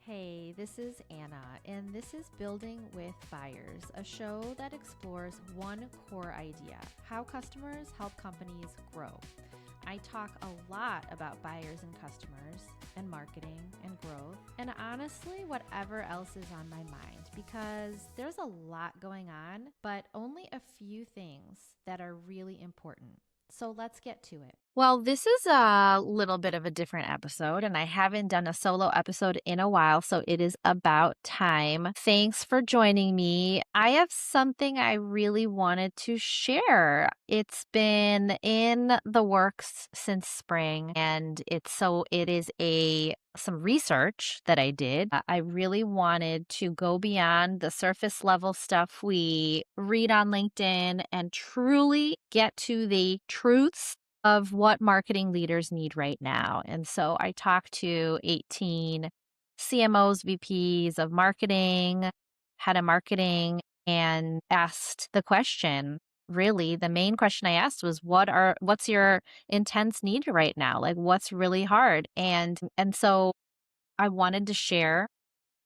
Hey, this is Anna, and this is Building with Buyers, a show that explores one core idea: how customers help companies grow. I talk a lot about buyers and customers, and marketing and growth, and honestly, whatever else is on my mind, because there's a lot going on, but only a few things that are really important. So let's get to it. Well, this is a little bit of a different episode, and I haven't done a solo episode in a while, so it is about time. Thanks for joining me. I have something I really wanted to share. It's been in the works since spring, and it is some research that I did. I really wanted to go beyond the surface level stuff we read on LinkedIn and truly get to the truths of what marketing leaders need right now. And so I talked to 18 CMOs, VPs of marketing, head of marketing, and asked the question. Really, the main question I asked was, what's your intense need right now? Like, what's really hard? And so I wanted to share.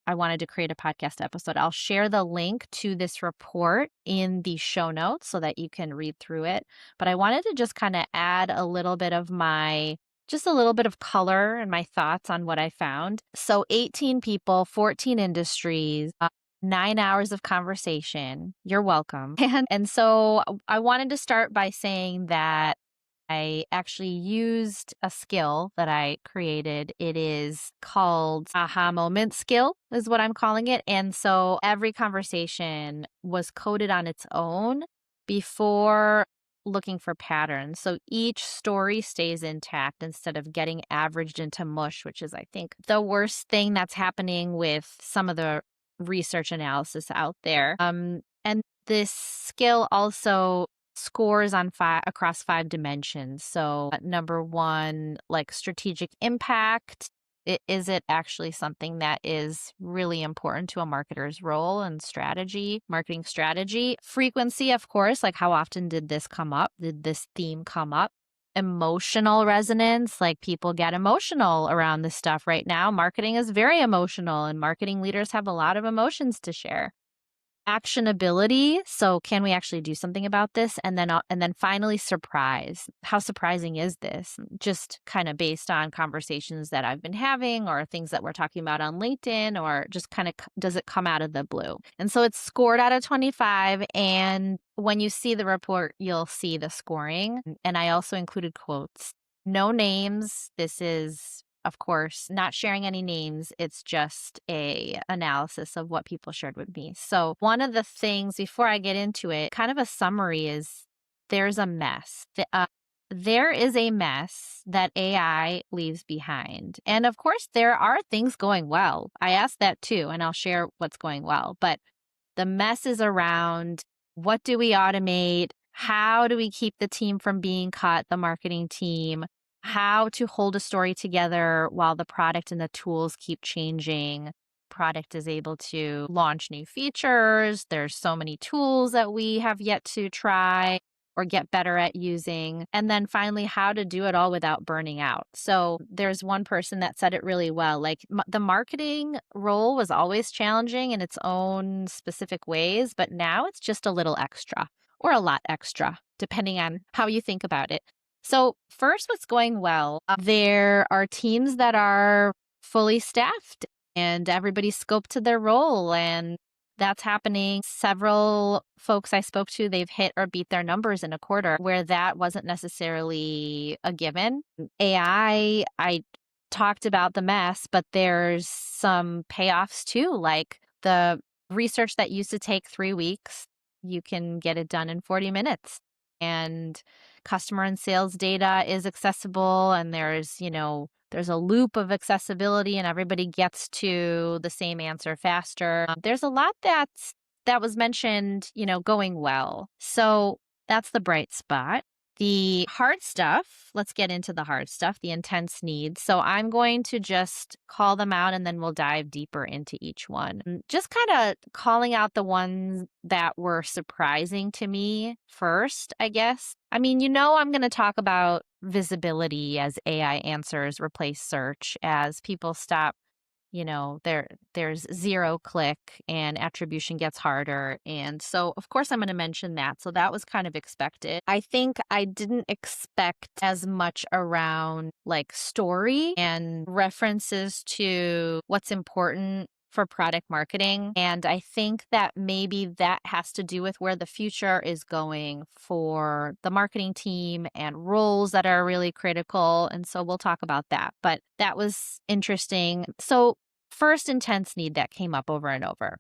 I wanted to create a podcast episode. I'll share the link to this report in the show notes so that you can read through it. But I wanted to just kind of add just a little bit of color and my thoughts on what I found. So 18 people, 14 industries, 9 hours of conversation. You're welcome. And so I wanted to start by saying that I actually used a skill that I created. It is called aha moment skill, is what I'm calling it. And so every conversation was coded on its own before looking for patterns. So each story stays intact instead of getting averaged into mush, which is, I think, the worst thing that's happening with some of the research analysis out there. And this skill also scores on across 5 dimensions. So number one, like strategic impact. Is it actually something that is really important to a marketer's role and strategy, marketing strategy? Frequency, of course, like how often did this come up? Did this theme come up? Emotional resonance, like people get emotional around this stuff right now. Marketing is very emotional, and marketing leaders have a lot of emotions to share. Actionability. So can we actually do something about this? And then finally, surprise. How surprising is this? Just kind of based on conversations that I've been having or things that we're talking about on LinkedIn, or just kind of does it come out of the blue? And so it's scored out of 25. And when you see the report, you'll see the scoring. And I also included quotes. No names. This is, of course, not sharing any names. It's just a analysis of what people shared with me. So one of the things, before I get into it, kind of a summary, is there's a mess. There is a mess that AI leaves behind. And of course, there are things going well. I asked that too, and I'll share what's going well. But the mess is around, what do we automate? How do we keep the team from being caught, the marketing team? How to hold a story together while the product and the tools keep changing. Product is able to launch new features. There's so many tools that we have yet to try or get better at using. And then finally, how to do it all without burning out. So there's one person that said it really well. Like the marketing role was always challenging in its own specific ways, but now it's just a little extra or a lot extra, depending on how you think about it. So first, what's going well? There are teams that are fully staffed and everybody's scoped to their role, and that's happening. Several folks I spoke to, they've hit or beat their numbers in a quarter where that wasn't necessarily a given. AI, I talked about the mess, but there's some payoffs too, like the research that used to take 3 weeks, you can get it done in 40 minutes. And customer and sales data is accessible, and there's a loop of accessibility, and everybody gets to the same answer faster. There's a lot that was mentioned, going well. So that's the bright spot. The hard stuff, let's get into the hard stuff, the intense needs. So I'm going to just call them out, and then we'll dive deeper into each one. Just kind of calling out the ones that were surprising to me first, I guess. I mean, I'm going to talk about visibility as AI answers replace search, as people stop there's zero click and attribution gets harder. And so, of course, I'm going to mention that. So that was kind of expected. I think I didn't expect as much around like story and references to what's important for product marketing. And I think that maybe that has to do with where the future is going for the marketing team and roles that are really critical. And so we'll talk about that. But that was interesting. So first intense need that came up over and over.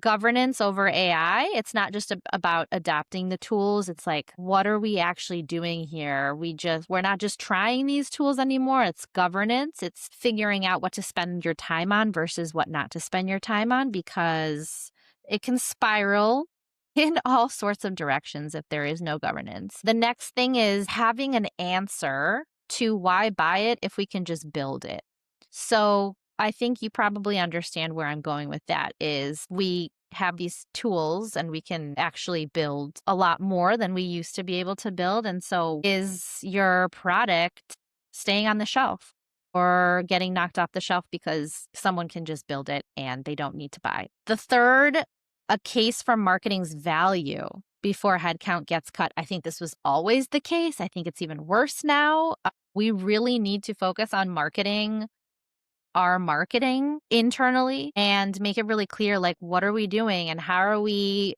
Governance over AI. It's not just about adopting the tools. It's like, what are we actually doing here? We're not just trying these tools anymore. It's governance. It's figuring out what to spend your time on versus what not to spend your time on, because it can spiral in all sorts of directions if there is no governance. The next thing is having an answer to why buy it if we can just build it. So I think you probably understand where I'm going with that is we have these tools and we can actually build a lot more than we used to be able to build. And so is your product staying on the shelf or getting knocked off the shelf because someone can just build it and they don't need to buy? The third, a case for marketing's value before headcount gets cut. I think this was always the case. I think it's even worse now. We really need to focus on marketing our marketing internally and make it really clear, like, what are we doing and how are we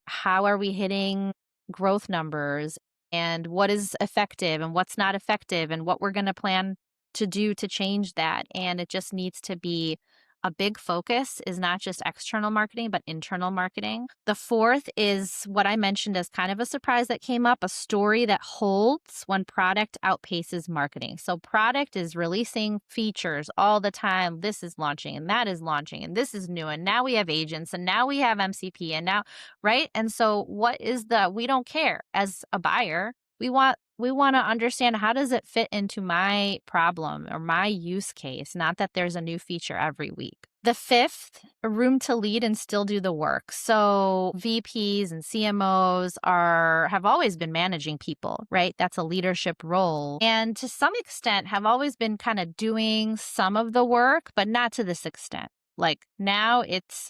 hitting growth numbers and what is effective and what's not effective and what we're going to plan to do to change that. And it just needs to be a big focus is not just external marketing, but internal marketing. The fourth is what I mentioned as kind of a surprise that came up, a story that holds when product outpaces marketing. So product is releasing features all the time. This is launching and that is launching and this is new. And now we have agents and now we have MCP and now, right? And so we don't care as a buyer. We want to understand, how does it fit into my problem or my use case, not that there's a new feature every week. The fifth, room to lead and still do the work. So VPs and CMOs have always been managing people, right? That's a leadership role. And to some extent have always been kind of doing some of the work, but not to this extent. Like now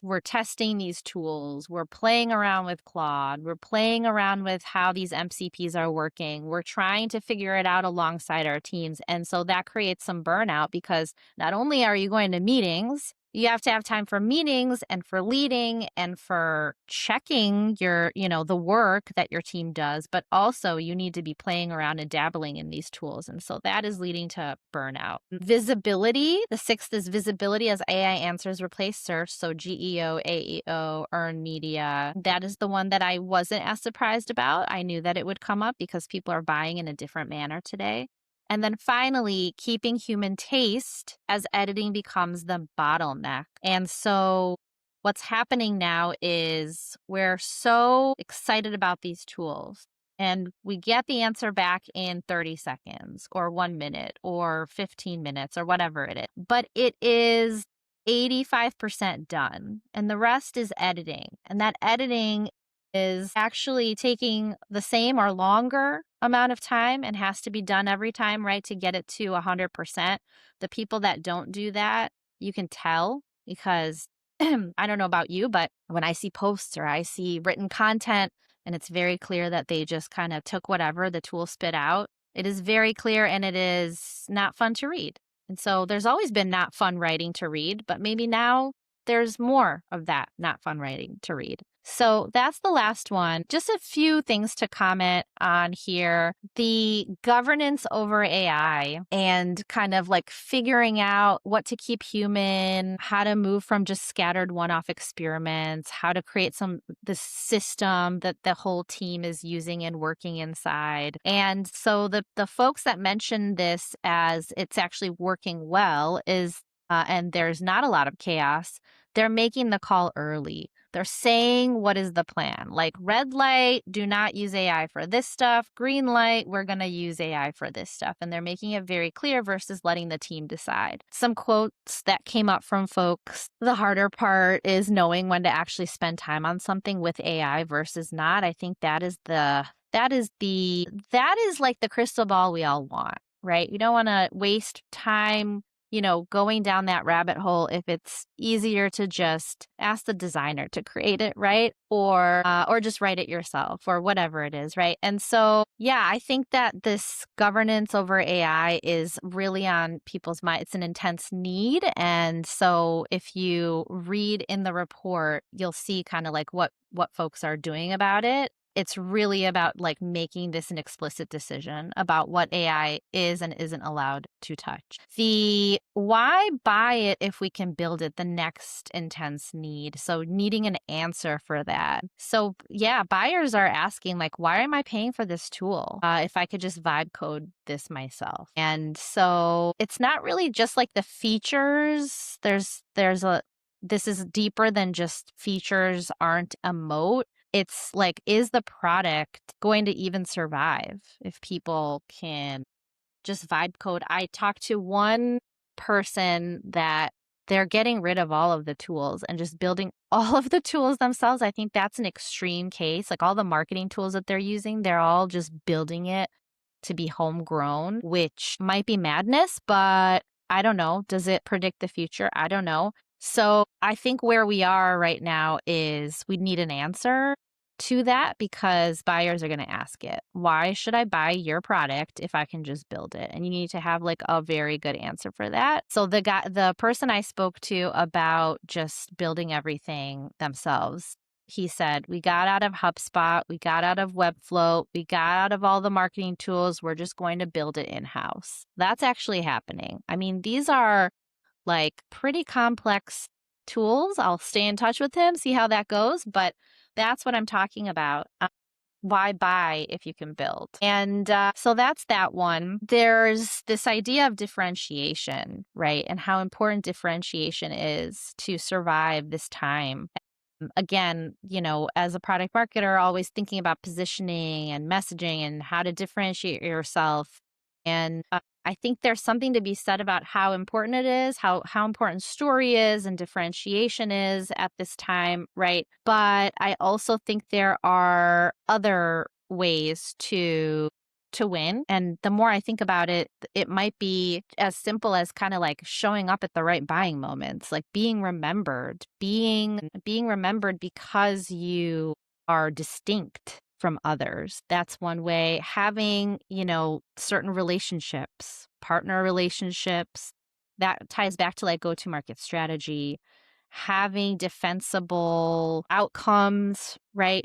we're testing these tools. We're playing around with Claude. We're playing around with how these MCPs are working. We're trying to figure it out alongside our teams. And so that creates some burnout because not only are you going to meetings, you have to have time for meetings and for leading and for checking the work that your team does, but also you need to be playing around and dabbling in these tools. And so that is leading to burnout. Visibility. The sixth is visibility as AI answers replace search. So GEO, AEO, earned media. That is the one that I wasn't as surprised about. I knew that it would come up because people are buying in a different manner today. And then finally, keeping human taste as editing becomes the bottleneck. And so what's happening now is we're so excited about these tools and we get the answer back in 30 seconds or 1 minute or 15 minutes or whatever it is. But it is 85% done and the rest is editing. And that editing is actually taking the same or longer amount of time and has to be done every time, right, to get it to 100%. The people that don't do that, you can tell because I don't know about you, but when I see posts or I see written content and it's very clear that they just kind of took whatever the tool spit out, it is very clear and it is not fun to read. And so there's always been not fun writing to read, but maybe now there's more of that not fun writing to read. So that's the last one. Just a few things to comment on here. The governance over AI and kind of like figuring out what to keep human, how to move from just scattered one-off experiments, how to create the system that the whole team is using and working inside. And so the folks that mentioned this as it's actually working well is, and there's not a lot of chaos, they're making the call early. They're saying, what is the plan? Like red light, do not use AI for this stuff. Green light, we're going to use AI for this stuff. And they're making it very clear versus letting the team decide. Some quotes that came up from folks. The harder part is knowing when to actually spend time on something with AI versus not. I think that is like the crystal ball we all want, right? You don't want to waste time going down that rabbit hole if it's easier to just ask the designer to create it, right? Or just write it yourself or whatever it is, right? And so, yeah, I think that this governance over AI is really on people's mind. It's an intense need. And so if you read in the report, you'll see kind of like what folks are doing about it. It's really about like making this an explicit decision about what AI is and isn't allowed to touch. The why buy it if we can build it, the next intense need. So needing an answer for that. So yeah, buyers are asking like, why am I paying for this tool if I could just vibe code this myself? And so it's not really just like the features. This is deeper than just features aren't a moat. It's like, is the product going to even survive if people can just vibe code? I talked to one person that they're getting rid of all of the tools and just building all of the tools themselves. I think that's an extreme case. Like all the marketing tools that they're using, they're all just building it to be homegrown, which might be madness, but I don't know. Does it predict the future? I don't know. So I think where we are right now is we need an answer to that because buyers are going to ask it. Why should I buy your product if I can just build it? And you need to have like a very good answer for that. So the person I spoke to about just building everything themselves, he said, we got out of HubSpot, we got out of Webflow, we got out of all the marketing tools. We're just going to build it in-house. That's actually happening. I mean, these are like pretty complex tools. I'll stay in touch with him, see how that goes. But that's what I'm talking about. Why buy if you can build? And so that's that one. There's this idea of differentiation, right? And how important differentiation is to survive this time. Again, as a product marketer, always thinking about positioning and messaging and how to differentiate yourself. And I think there's something to be said about how important it is, how important story is and differentiation is at this time, right? But I also think there are other ways to win. And the more I think about it, it might be as simple as kind of like showing up at the right buying moments, like being remembered, being remembered because you are distinct from others. That's one way. Having, certain relationships, partner relationships, that ties back to like go-to-market strategy, having defensible outcomes, right?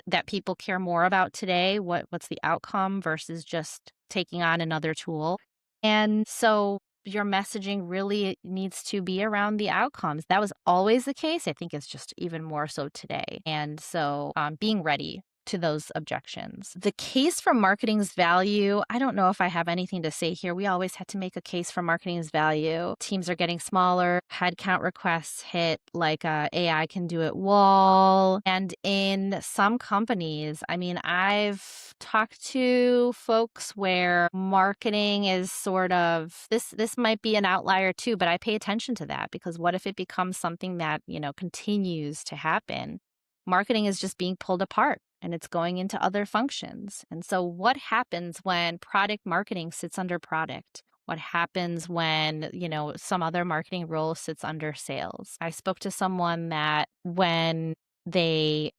That people care more about today. What's the outcome versus just taking on another tool. And so your messaging really needs to be around the outcomes. That was always the case. I think it's just even more so today. And so being ready to those objections. The case for marketing's value, I don't know if I have anything to say here. We always had to make a case for marketing's value. Teams are getting smaller. Headcount requests hit like AI can do it wall. And in some companies, I mean, I've talked to folks where marketing is sort of, this might be an outlier too, but I pay attention to that because what if it becomes something that, continues to happen? Marketing is just being pulled apart and it's going into other functions. And so what happens when product marketing sits under product? What happens when, some other marketing role sits under sales? I spoke to someone that when they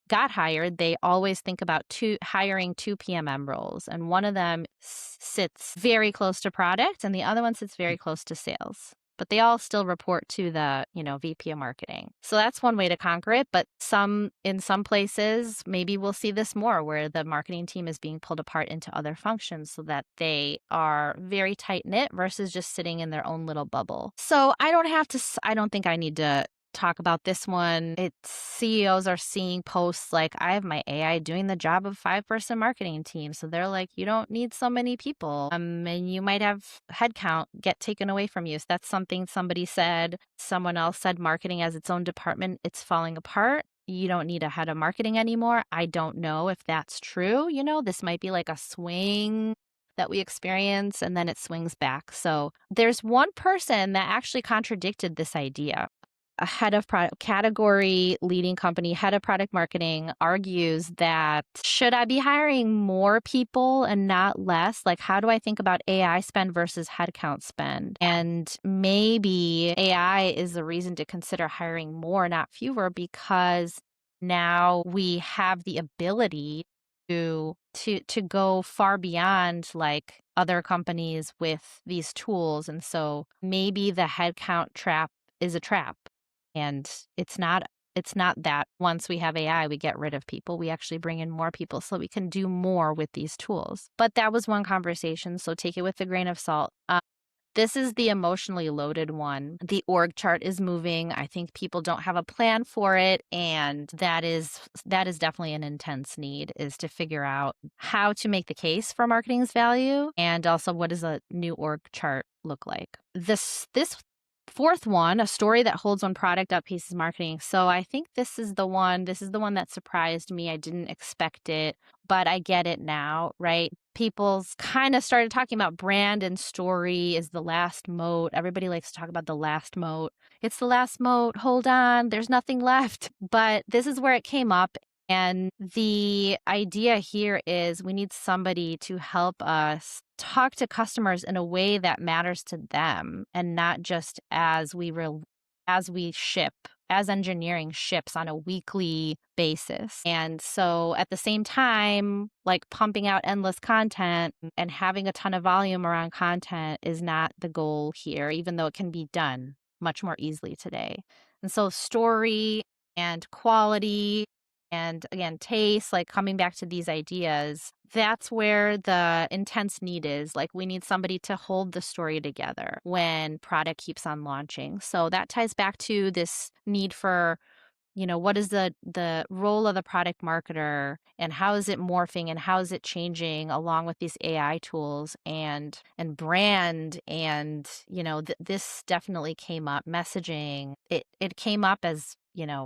got hired, they always think about hiring two PMM roles. And one of them sits very close to product and the other one sits very close to sales. But they all still report to the, VP of marketing. So that's one way to conquer it. But in some places, maybe we'll see this more where the marketing team is being pulled apart into other functions so that they are very tight knit versus just sitting in their own little bubble. So I don't think I need to talk about this one. CEOs are seeing posts like, I have my AI doing the job of 5-person marketing team. So they're like, you don't need so many people. And you might have headcount get taken away from you. So that's something somebody said. Someone else said marketing as its own department, it's falling apart. You don't need a head of marketing anymore. I don't know if that's true. This might be like a swing that we experience and then it swings back. So there's one person that actually contradicted this idea. a head of product category leading company, head of product marketing, argues that should I be hiring more people and not less? Like, how do I think about AI spend versus headcount spend? And maybe AI is the reason to consider hiring more, not fewer, because now we have the ability to go far beyond like other companies with these tools. And so maybe the headcount trap is a trap. And it's not that once we have AI, we get rid of people. We actually bring in more people so we can do more with these tools. But that was one conversation, so take it with a grain of salt. This is the emotionally loaded one. The org chart is moving. I think people don't have a plan for it. And that is definitely an intense need, is to figure out how to make the case for marketing's value. And also, what does a new org chart look like? This fourth one, a story that holds one product outpaces marketing. So I think this is the one that surprised me. I didn't expect it, but I get it now, right? People's kind of started talking about brand and story is the last moat. Everybody likes to talk about the last moat. It's the last moat. Hold on, there's nothing left. But this is where it came up. And the idea here is we need somebody to help us talk to customers in a way that matters to them, and not just as we ship, as engineering ships on a weekly basis. And so at the same time, like pumping out endless content and having a ton of volume around content is not the goal here, even though it can be done much more easily today. And so story and quality and again, taste, like coming back to these ideas, that's where the intense need is. Like, we need somebody to hold the story together when product keeps on launching. So that ties back to this need for, what is the role of the product marketer, and how is it morphing, and how is it changing along with these AI tools and brand. And, this definitely came up. Messaging, it came up as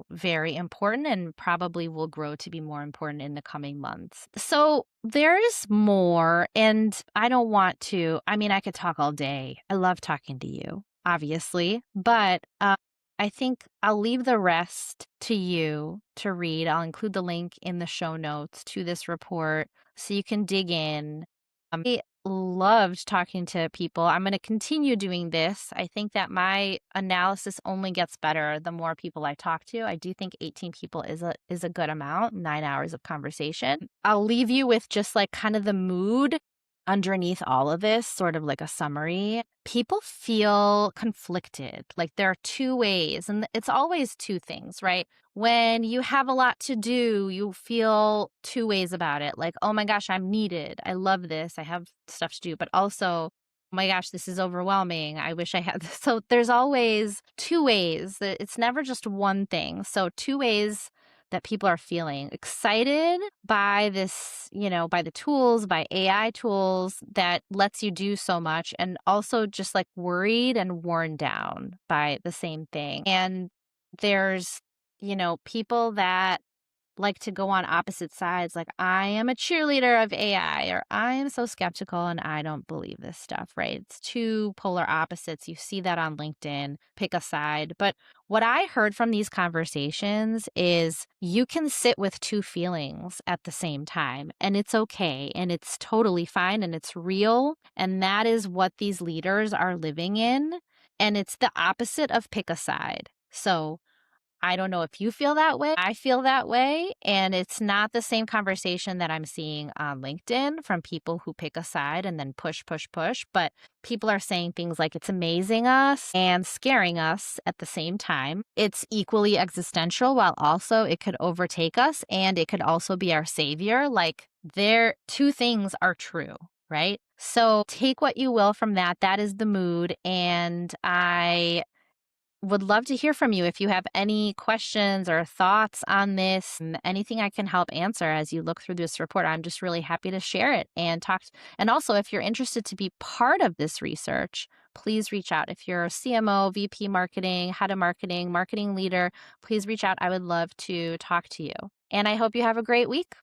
very important, and probably will grow to be more important in the coming months. So there's more, and I don't want to, I could talk all day. I love talking to you, obviously, but I think I'll leave the rest to you to read. I'll include the link in the show notes to this report so you can dig in. I loved talking to people. I'm going to continue doing this. I think that my analysis only gets better the more people I talk to. I do think 18 people is a good amount, 9 hours of conversation. I'll leave you with just like kind of the mood underneath all of this, sort of like a summary. People feel conflicted. Like, there are two ways, and it's always two things, right? When you have a lot to do, you feel two ways about it. Like, oh my gosh, I'm needed. I love this. I have stuff to do. But also, oh my gosh, this is overwhelming. I wish I had this. So there's always two ways. It's never just one thing. So two ways that people are feeling: excited by this, by the tools, by AI tools that lets you do so much, and also just like worried and worn down by the same thing. And there's, people that like to go on opposite sides, like, I am a cheerleader of AI, or I am so skeptical and I don't believe this stuff, right? It's two polar opposites. You see that on LinkedIn. Pick a side. But what I heard from these conversations is you can sit with two feelings at the same time, and it's okay, and it's totally fine, and it's real. And that is what these leaders are living in. And it's the opposite of pick a side. So I don't know if you feel that way. I feel that way. And it's not the same conversation that I'm seeing on LinkedIn from people who pick a side and then push, push, push. But people are saying things like it's amazing us and scaring us at the same time. It's equally existential, while also it could overtake us, and it could also be our savior. Like, two things are true, right? So take what you will from that. That is the mood. And I would love to hear from you if you have any questions or thoughts on this, and anything I can help answer as you look through this report. I'm just really happy to share it and talk. And also, if you're interested to be part of this research, please reach out. If you're a CMO, VP marketing, head of marketing, marketing leader, please reach out. I would love to talk to you. And I hope you have a great week.